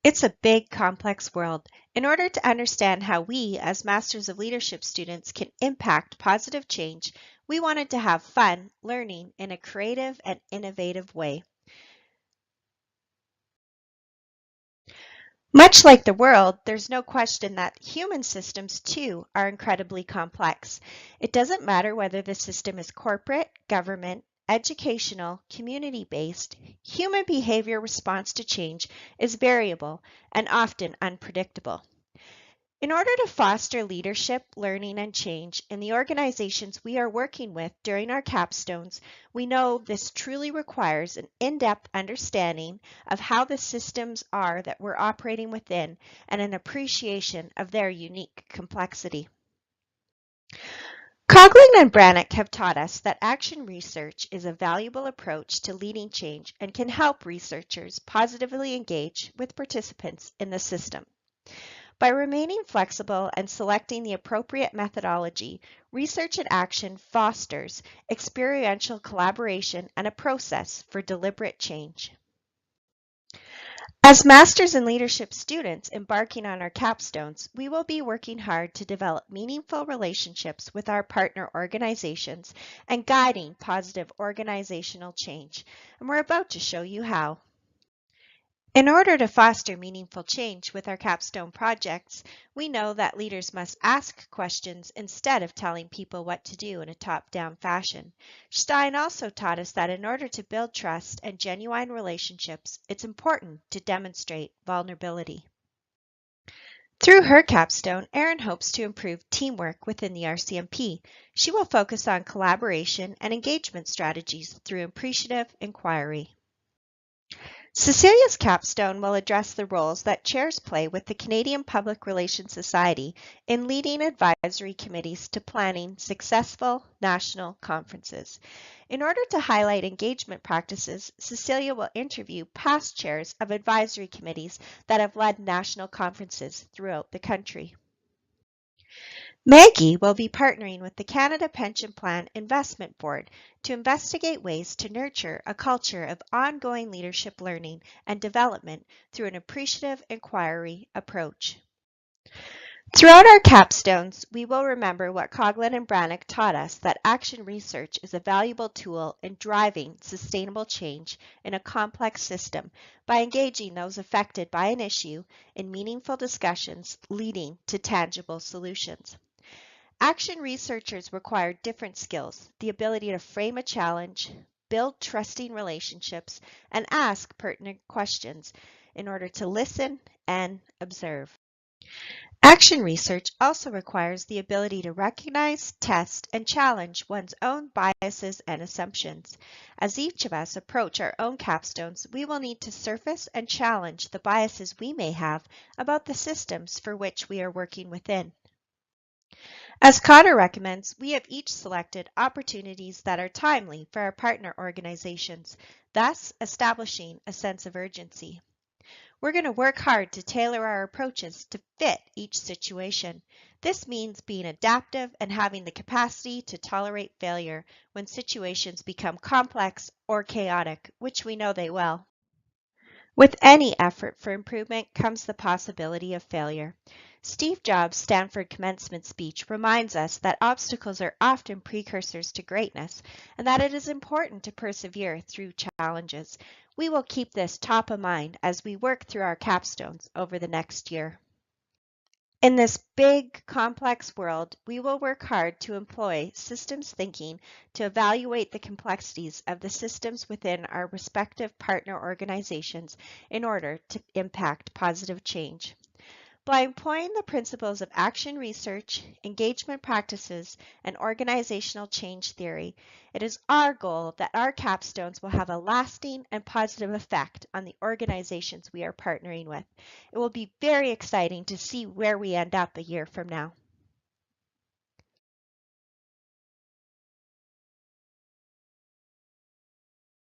It's a big, complex world. In order to understand how we, as Masters of Leadership students, can impact positive change, we wanted to have fun learning in a creative and innovative way. Much like the world, there's no question that human systems, too, are incredibly complex. It doesn't matter whether the system is corporate, government, educational, community-based, human behavior response to change is variable and often unpredictable. In order to foster leadership, learning, and change in the organizations we are working with during our capstones, we know this truly requires an in-depth understanding of how the systems are that we're operating within and an appreciation of their unique complexity. Coughlin and Brannock have taught us that action research is a valuable approach to leading change and can help researchers positively engage with participants in the system. By remaining flexible and selecting the appropriate methodology, research and action fosters experiential collaboration and a process for deliberate change. As Masters in Leadership students embarking on our capstones, we will be working hard to develop meaningful relationships with our partner organizations and guiding positive organizational change. And we're about to show you how. In order to foster meaningful change with our capstone projects, we know that leaders must ask questions instead of telling people what to do in a top-down fashion. Stein also taught us that in order to build trust and genuine relationships, it's important to demonstrate vulnerability. Through her capstone, Erin hopes to improve teamwork within the RCMP. She will focus on collaboration and engagement strategies through appreciative inquiry. Cecilia's capstone will address the roles that chairs play with the Canadian Public Relations Society in leading advisory committees to planning successful national conferences. In order to highlight engagement practices, Cecilia will interview past chairs of advisory committees that have led national conferences throughout the country. Maggie will be partnering with the Canada Pension Plan Investment Board to investigate ways to nurture a culture of ongoing leadership learning and development through an appreciative inquiry approach. Throughout our capstones, we will remember what Coughlin and Brannock taught us, that action research is a valuable tool in driving sustainable change in a complex system by engaging those affected by an issue in meaningful discussions leading to tangible solutions. Action researchers require different skills, the ability to frame a challenge, build trusting relationships, and ask pertinent questions in order to listen and observe. Action research also requires the ability to recognize, test, and challenge one's own biases and assumptions. As each of us approach our own capstones, we will need to surface and challenge the biases we may have about the systems for which we are working within. As Cotter recommends, we have each selected opportunities that are timely for our partner organizations, thus establishing a sense of urgency. We're going to work hard to tailor our approaches to fit each situation. This means being adaptive and having the capacity to tolerate failure when situations become complex or chaotic, which we know they will. With any effort for improvement comes the possibility of failure. Steve Jobs' Stanford commencement speech reminds us that obstacles are often precursors to greatness and that it is important to persevere through challenges. We will keep this top of mind as we work through our capstones over the next year. In this big, complex world, we will work hard to employ systems thinking to evaluate the complexities of the systems within our respective partner organizations in order to impact positive change. By employing the principles of action research, engagement practices, and organizational change theory, it is our goal that our capstones will have a lasting and positive effect on the organizations we are partnering with. It will be very exciting to see where we end up a year from now.